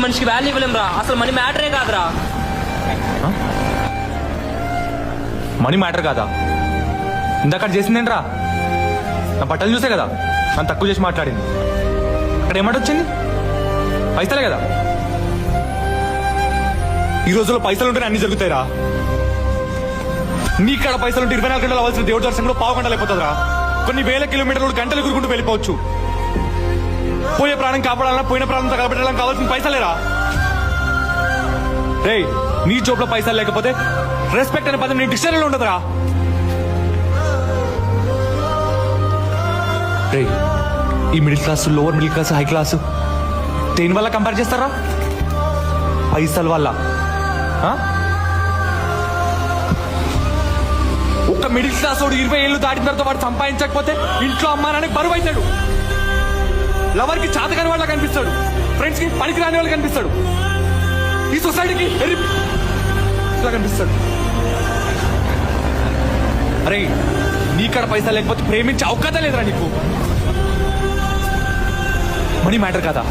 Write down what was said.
మనిషికి వాల్యూ ఇవ్వలేం రా. అసలు మనీ మ్యాటరే కాదురా. మనీ మ్యాటర్ కాదా? ఇందాక చేసిందేంట్రా? నా బట్టలు చూసే కదా నన్ను తక్కువ చేసి మాట్లాడింది. అక్కడ ఏమంటొచ్చింది? పైసలే కదా. ఈ రోజుల్లో పైసలు ఉంటేనే అన్ని జరుగుతాయిరా. నీ కాడ పైసలు ఉంటే 24 గంటలు అవ్వాల్సిన దేవుడి దర్శనం కూడా పావు గంటలు అయిపోతుందిరా. కొన్ని వేల కిలోమీటర్లు గంటలు ఎగురుకుంటూ వెళ్ళిపోవచ్చు. పోయే ప్రాణం కాపాడాలన్నా పోయిన ప్రాణం తగలబెట్టాలని కావాల్సిన పైసలేరా? రే, నీ జోబులో పైసలు లేకపోతే రెస్పెక్ట్ అనే పదం నీ డిక్షనరీలో ఉండదురా. రే, ఈ middle class, lower middle class, high class దేని వల్ల కంపేర్ చేస్తారా? పైసల వల్ల. ఒక మిడిల్ క్లాస్ వాడు 20 ఏళ్ళు దాటిన తర్వాత వాడు సంపాదించకపోతే ఇంట్లో అమ్మానానికి బరువు అవుతాడు. లవర్ కి చాతకాని వాళ్ళ కనిపిస్తాడు. ఫ్రెండ్స్ కి పనికి రాని వాళ్ళు కనిపిస్తాడు. ఈ సొసైటీకి ఇట్లా కనిపిస్తాడు. అరే, నీకాడ పైసా లేకపోతే ప్రేమించే అవకాశం లేదురా నీకు. మనీ మ్యాటర్ కదా.